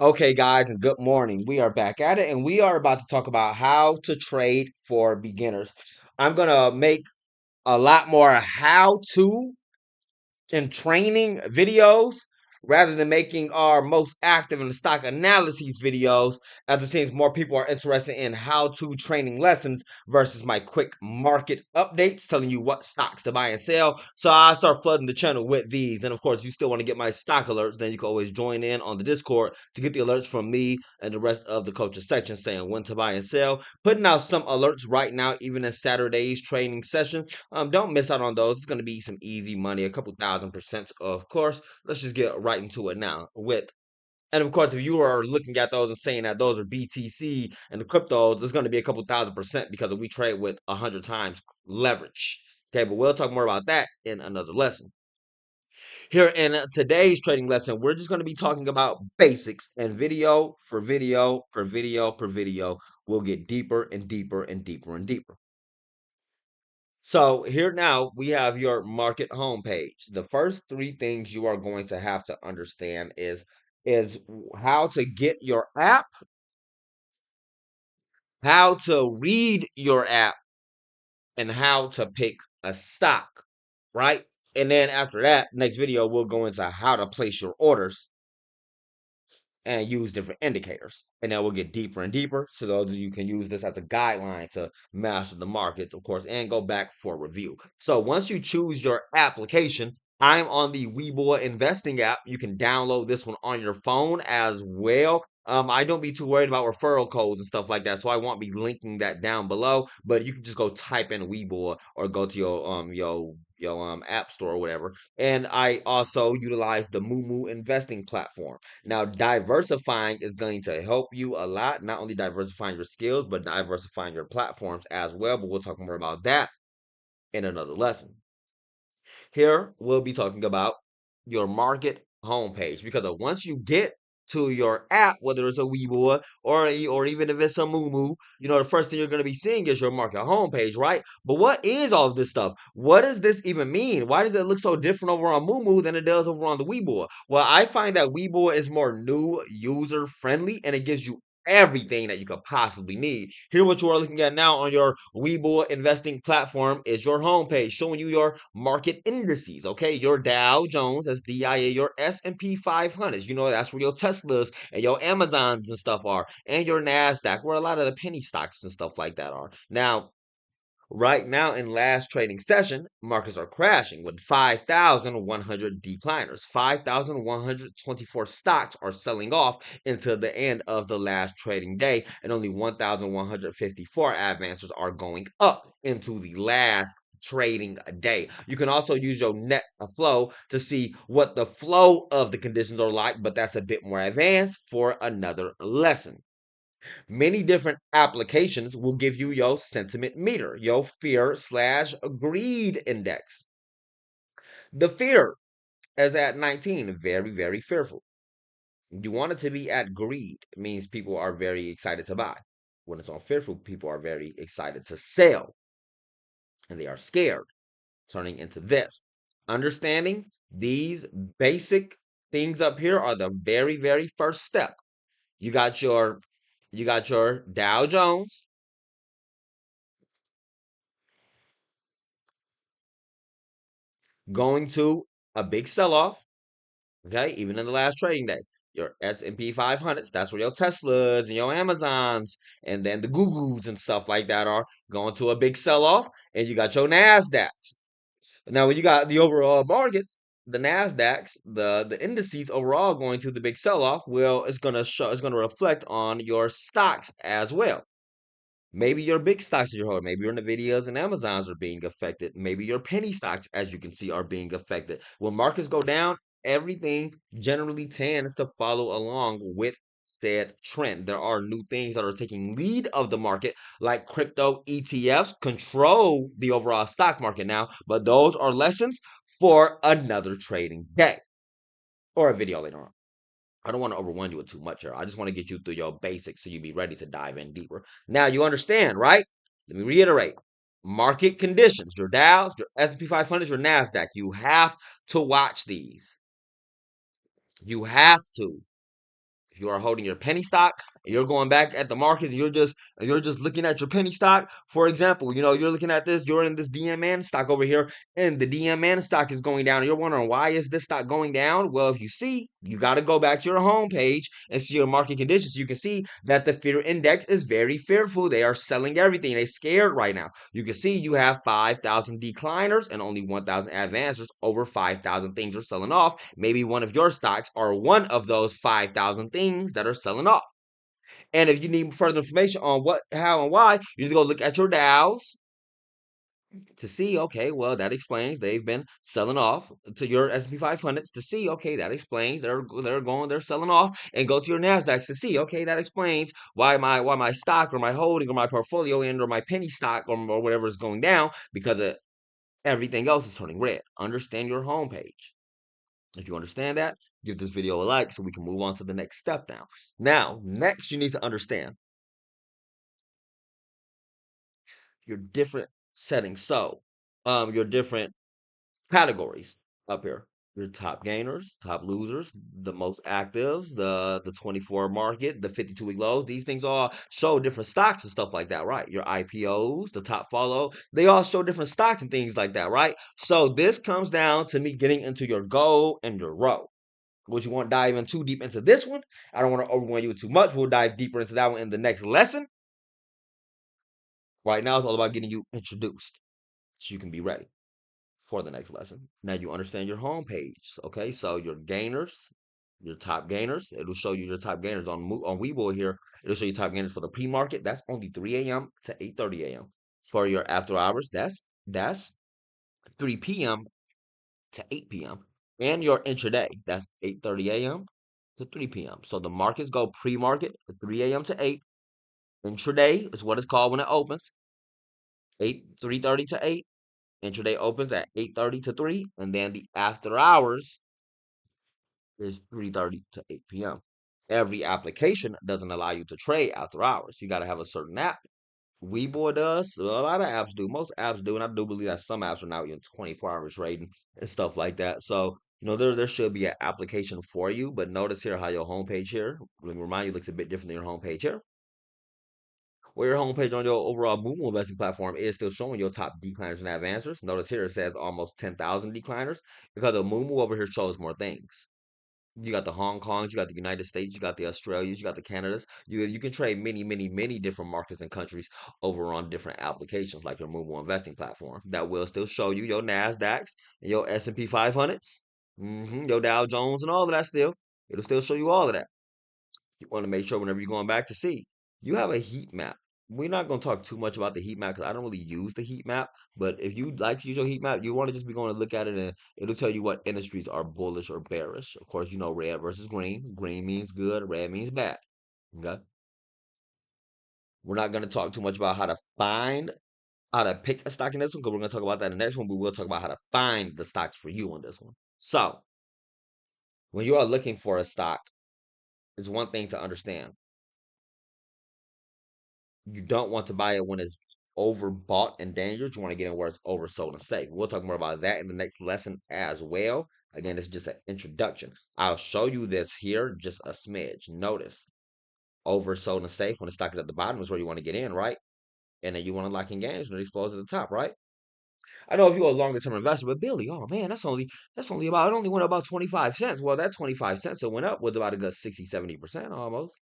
Okay, guys, and good morning. We are back at it, and we are about to talk about how to trade for beginners. I'm going to make a lot more how to and training videos rather than making our most active in the stock analyses videos, as it seems more people are interested in how to training lessons versus my quick market updates telling you what stocks to buy and sell. So I start flooding the channel with these. And of course, you still want to get my stock alerts, then you can always join in on the Discord to get the alerts from me and the rest of the coaches section saying when to buy and sell. Putting out some alerts right now, even in Saturday's training session. Don't miss out on those. It's going to be some easy money, a couple thousand%, of course. Let's just get right into it now. And of course, if you are looking at those and saying that those are BTC and the cryptos, it's going to be a couple thousand% because we trade with 100 times leverage. Okay, but we'll talk more about that in another lesson. Here in today's trading lesson, we're just going to be talking about basics and video for video per video per video. We'll get deeper and deeper and deeper and deeper. So here now we have your market homepage. The first three things you are going to have to understand is how to get your app, how to read your app, and how to pick a stock, right? And then after that, next video we'll go into how to place your orders and use different indicators. And then we'll get deeper and deeper. So those of you can use this as a guideline to master the markets, of course, and go back for review. So once you choose your application, I'm on the Webull Investing app. You can download this one on your phone as well. I don't be too worried about referral codes and stuff like that, so I won't be linking that down below. But you can just go type in Webull or go to your app store or whatever. And I also utilize the Moomoo investing platform. Now, diversifying is going to help you a lot, not only diversifying your skills, but diversifying your platforms as well. But we'll talk more about that in another lesson. Here, we'll be talking about your market homepage because once you get to your app, whether it's a Webull or even if it's a Moomoo, the first thing you're going to be seeing is your market homepage, right? But what is all of this stuff? What does this even mean? Why does it look so different over on Moomoo than it does over on the Webull? Well, I find that Webull is more new, user friendly, and it gives you everything that you could possibly need. Here, what you are looking at now on your Webull investing platform is your homepage showing you your market indices. Okay, your Dow Jones, that's DIA, your S&P 500s. That's where your Teslas and your Amazons and stuff are, and your Nasdaq, where a lot of the penny stocks and stuff like that are. Now, right now, in last trading session, markets are crashing with 5,100 decliners. 5,124 stocks are selling off into the end of the last trading day, and only 1,154 advancers are going up into the last trading day. You can also use your net flow to see what the flow of the conditions are like, but that's a bit more advanced for another lesson. Many different applications will give you your sentiment meter, your fear/greed index. The fear is at 19, very, very fearful. You want it to be at greed. It means people are very excited to buy. When it's on fearful, people are very excited to sell and they are scared, turning into this. Understanding these basic things up here are the very, very first step. You got your Dow Jones going to a big sell-off, okay, even in the last trading day. Your S&P 500s, that's where your Teslas and your Amazons and then the Googles and stuff like that are going to a big sell-off. And you got your NASDAQs. Now, when you got the overall markets, the NASDAQs, the indices overall going to the big sell-off, well, it's gonna reflect on your stocks as well. Maybe your big stocks that you're holding, maybe your Nvidias and Amazons are being affected. Maybe your penny stocks, as you can see, are being affected. When markets go down, everything generally tends to follow along with said trend. There are new things that are taking lead of the market, like crypto ETFs control the overall stock market now, but those are lessons for another trading day or a video later on. I don't want to overwhelm you with too much here. I just want to get you through your basics so you be ready to dive in deeper. Now you understand, right? Let me reiterate. Market conditions, your Dows, your S&P 500, your Nasdaq. You have to watch these. You have to. If you are holding your penny stock, and you're going back at the markets, and you're just looking at your penny stock. For example, you're looking at this, you're in this DMN stock over here, and the DMN stock is going down. And you're wondering, why is this stock going down? Well, if you see, you got to go back to your home page and see your market conditions. You can see that the fear index is very fearful. They are selling everything. They're scared right now. You can see you have 5,000 decliners and only 1,000 advancers. Over 5,000 things are selling off. Maybe one of your stocks are one of those 5,000 things that are selling off. And if you need further information on what, how, and why, you need to go look at your Dows to see, okay, well, that explains they've been selling off, to your S&P 500s to see, okay, that explains they're selling off, and go to your Nasdaq to see, okay, that explains why my stock or my holding or my portfolio and or my penny stock or whatever is going down, because everything else is turning red. Understand your homepage. If you understand that, give this video a like so we can move on to the next step now. Now, next you need to understand your different settings. So, your different categories up here. Your top gainers, top losers, the most actives, the 24 market, the 52-week lows. These things all show different stocks and stuff like that, right? Your IPOs, the top follow, they all show different stocks and things like that, right? So this comes down to me getting into your go and your row. Would you want to dive in too deep into this one? I don't want to overwhelm you too much. We'll dive deeper into that one in the next lesson. Right now, it's all about getting you introduced so you can be ready for the next lesson. Now you understand your home page. Okay, so your gainers, your top gainers. It'll show you your top gainers on Webull here. It'll show you top gainers for the pre-market. That's only 3 a.m. to 8:30 a.m. For your after hours, that's 3 p.m. to 8 p.m. And your intraday, that's 8:30 a.m. to 3 p.m. So the markets go pre-market at 3 a.m. to 8. Intraday is what it's called when it opens. 3:30 to 8. Intraday opens at 8:30 to 3, and then the after hours is 3:30 to 8 p.m. Every application doesn't allow you to trade after hours. You got to have a certain app. Webull does. Well, a lot of apps do. Most apps do, and I do believe that some apps are now in 24 hours trading and stuff like that. So, there should be an application for you. But notice here how your homepage here, let me remind you, looks a bit different than your homepage here. Where your homepage on your overall Moomoo investing platform is still showing your top decliners and advancers. Notice here it says almost 10,000 decliners because the Moomoo over here shows more things. You got the Hong Kongs, you got the United States, you got the Australias, you got the Canadas. You can trade many, many, many different markets and countries over on different applications like your Moomoo investing platform. That will still show you your Nasdaqs and your S&P 500s, your Dow Jones and all of that still. It'll still show you all of that. You want to make sure whenever you're going back to see, you have a heat map. We're not going to talk too much about the heat map because I don't really use the heat map. But if you like to use your heat map, you want to just be going to look at it and it'll tell you what industries are bullish or bearish. Of course, red versus green. Green means good, red means bad. Okay. We're not going to talk too much about how to pick a stock in this one because we're going to talk about that in the next one. But we'll talk about how to find the stocks for you on this one. So, when you are looking for a stock, it's one thing to understand. You don't want to buy it when it's overbought and dangerous. You want to get in where it's oversold and safe. We'll talk more about that in the next lesson as well. Again, it's just an introduction. I'll show you this here, just a smidge. Notice, oversold and safe when the stock is at the bottom is where you want to get in, right? And then you want to lock in gains when it explodes at the top, right? I know if you're a longer term investor, but Billy, oh man, it only went about 25 cents. Well, that 25 cents that went up was about a good 60-70% almost.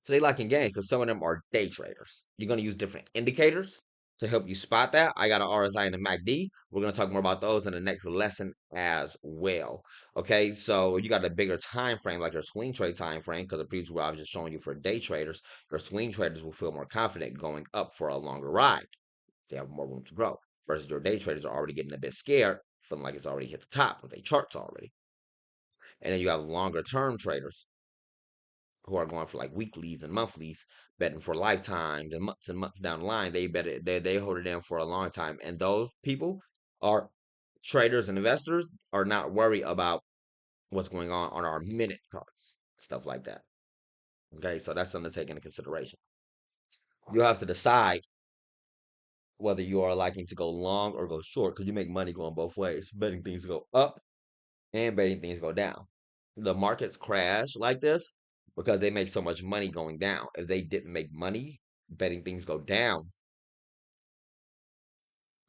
So they like in games because some of them are day traders. You're going to use different indicators to help you spot that. I got an RSI and a MACD. We're going to talk more about those in the next lesson as well. Okay, so you got a bigger time frame, like your swing trade time frame, because the previous where I was just showing you for day traders, your swing traders will feel more confident going up for a longer ride. They have more room to grow. Versus your day traders are already getting a bit scared, feeling like it's already hit the top with their charts already. And then you have longer term traders who are going for like weeklies and monthlies, betting for lifetimes and months down the line. They bet it, they hold it in for a long time. And those people are traders and investors are not worried about what's going on our minute charts, stuff like that. Okay, so that's something to take into consideration. You have to decide whether you are liking to go long or go short because you make money going both ways, betting things go up and betting things go down. the markets crash like this because they make so much money going down. If they didn't make money betting things go down,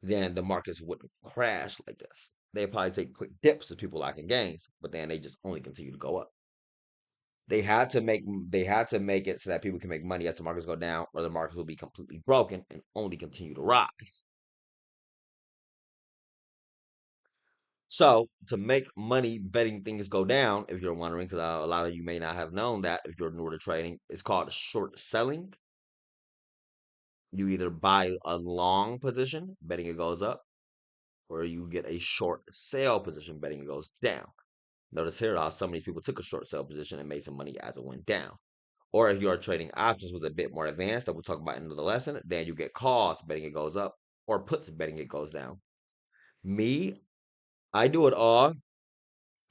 then the markets wouldn't crash like this. They probably take quick dips as people locking gains, but then they just only continue to go up. They had to make it so that people can make money as the markets go down, or the markets will be completely broken and only continue to rise. So to make money betting things go down, if you're wondering, because a lot of you may not have known that if you're newer to trading, it's called short selling. You either buy a long position, betting it goes up, or you get a short sale position, betting it goes down. Notice here how some of these people took a short sale position and made some money as it went down. Or if you are trading options with a bit more advanced that we'll talk about in the lesson, then you get calls betting it goes up or puts betting it goes down. Me, I do it all.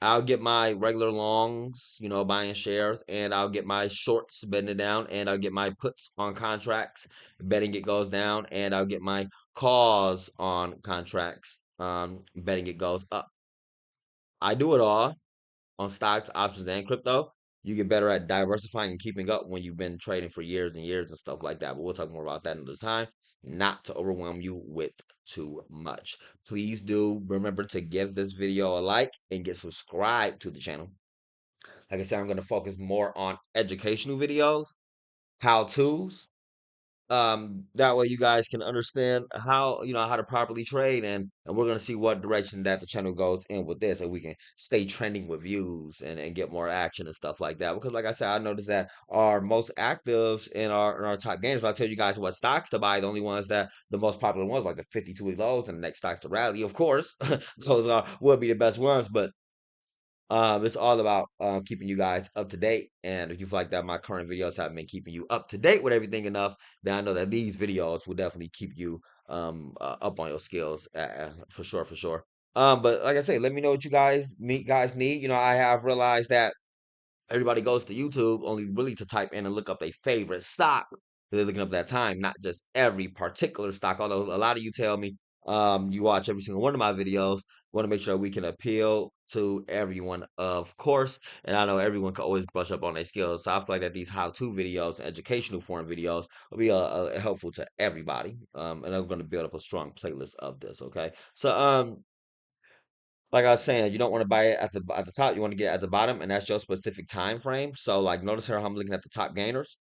I'll get my regular longs, buying shares, and I'll get my shorts betting it down, and I'll get my puts on contracts betting it goes down, and I'll get my calls on contracts betting it goes up. I do it all on stocks, options, and crypto. You get better at diversifying and keeping up when you've been trading for years and years and stuff like that. But we'll talk more about that another time, not to overwhelm you with too much. Please do remember to give this video a like and get subscribed to the channel. Like I said, I'm going to focus more on educational videos, how-tos, that way you guys can understand how to properly trade, and we're going to see what direction that the channel goes in with this, so we can stay trending with views and get more action and stuff like that. Because like I said, I noticed that our most actives in our top games, if I tell you guys what stocks to buy, the only ones that the most popular ones like the 52-week lows and the next stocks to rally, of course. Those are will be the best ones. But it's all about keeping you guys up to date. And if you feel like that my current videos have been keeping you up to date with everything enough, then I know that these videos will definitely keep you up on your skills, for sure, for sure. But like I say, let me know what you guys need. I have realized that everybody goes to YouTube only really to type in and look up their favorite stock. They're looking up that time, not just every particular stock. Although a lot of you tell me you watch every single one of my videos. Want to make sure we can appeal to everyone, of course. And I know everyone can always brush up on their skills. So I feel like that these how-to videos, educational form videos, will be helpful to everybody. And I'm going to build up a strong playlist of this. Okay. So like I was saying, you don't want to buy it at the top. You want to get at the bottom, and that's your specific time frame. So, like, notice here how I'm looking at the top gainers.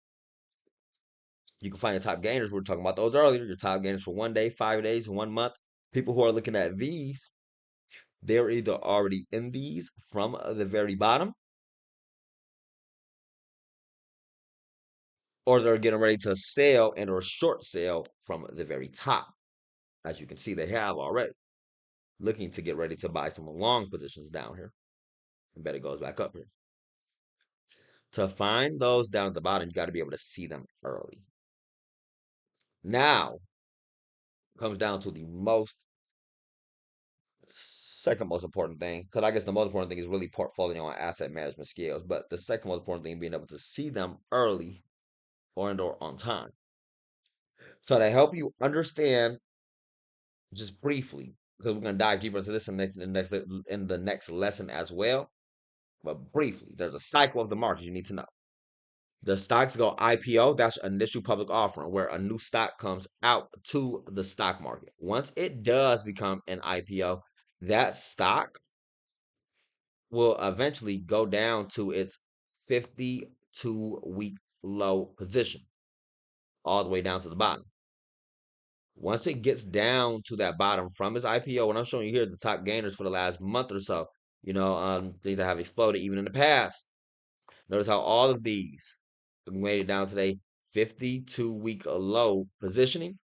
You can find the top gainers. We were talking about those earlier. Your top gainers for 1 day, 5 days, 1 month. People who are looking at these, they're either already in these from the very bottom, or they're getting ready to sell and or short sale from the very top. As you can see, they have already looking to get ready to buy some long positions down here. I bet it goes back up here. To find those down at the bottom, you got to be able to see them early. Now comes down to the second most important thing, because I guess the most important thing is really portfolio and asset management skills. But the second most important thing being able to see them early or on time. So to help you understand just briefly, because we're gonna dive deeper into this in the next lesson as well. But briefly, there's a cycle of the market you need to know. The stocks go IPO, that's initial public offering, where a new stock comes out to the stock market. Once it does become an IPO, that stock will eventually go down to its 52-week low position, all the way down to the bottom. Once it gets down to that bottom from its IPO, what I'm showing you here is the top gainers for the last month or so, things that have exploded even in the past. Notice how all of these made it down to the 52-week low positioning.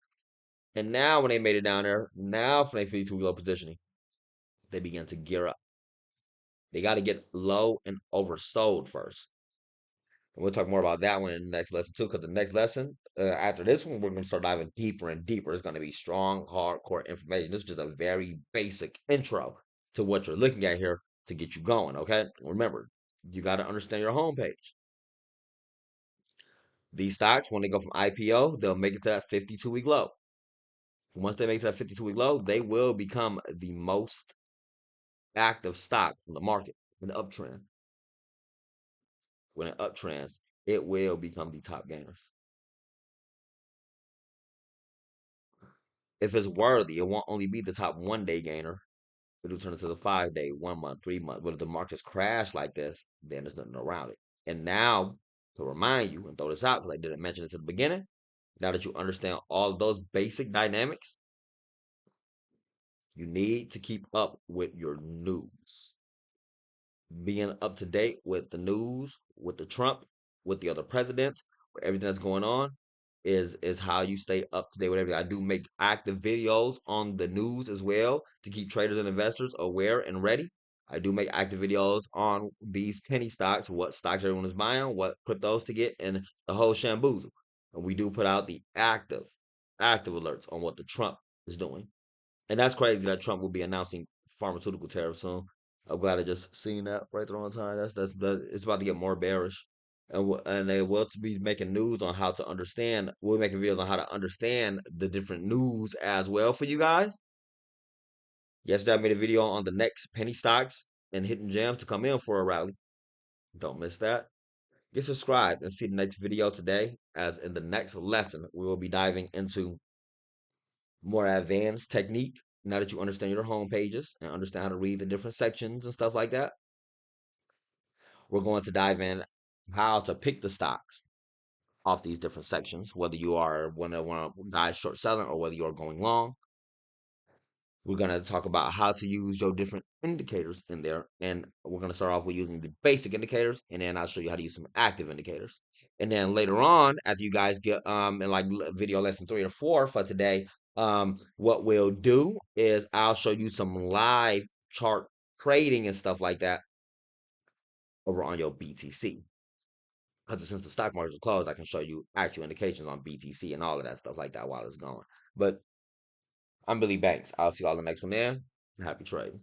And now when they made it down there, now from their 52-week low positioning, they begin to gear up. They got to get low and oversold first. And we'll talk more about that one in the next lesson too, because the next lesson, after this one, we're going to start diving deeper and deeper. It's going to be strong, hardcore information. This is just a very basic intro to what you're looking at here to get you going, okay? Remember, you got to understand your homepage. These stocks, when they go from IPO, they'll make it to that 52-week low. Once they make it to that 52-week low, they will become the most active stock in the market in the uptrend. when it uptrends, it will become the top gainers. If it's worthy, it won't only be the top 1 day gainer. It'll turn into the 5 day, 1 month, 3 month. But if the markets crash like this, then there's nothing around it. And now, to remind you and throw this out, because I didn't mention this at the beginning, now that you understand all of those basic dynamics, you need to keep up with your news. Being up to date with the news, with the Trump, with the other presidents, with everything that's going on, is how you stay up to date with everything. I do make active videos on the news as well to keep traders and investors aware and ready. I do make active videos on these penny stocks, what stocks everyone is buying, what cryptos to get, and the whole shamboozle. And we do put out the active alerts on what the Trump is doing. And that's crazy that Trump will be announcing pharmaceutical tariffs soon. I'm glad I just seen that right there on time. It's about to get more bearish, and they will be making news on how to understand. We'll be making videos on how to understand the different news as well for you guys. Yesterday I made a video on the next penny stocks and hidden gems to come in for a rally. Don't miss that. Get subscribed and see the next video today. As in the next lesson, we will be diving into more advanced technique. Now that you understand your home pages and understand how to read the different sections and stuff like that, we're going to dive in how to pick the stocks off these different sections, whether you are one of guys short selling or whether you're going long. We're going to talk about how to use your different indicators in there. And we're going to start off with using the basic indicators, and then I'll show you how to use some active indicators. And then later on, after you guys get in like video lesson 3 or 4 for today, what we'll do is I'll show you some live chart trading and stuff like that over on your BTC. Because since the stock market is closed, I can show you actual indications on BTC and all of that stuff like that while it's going. But I'm Billy Banks. I'll see y'all in the next one there. Happy trading.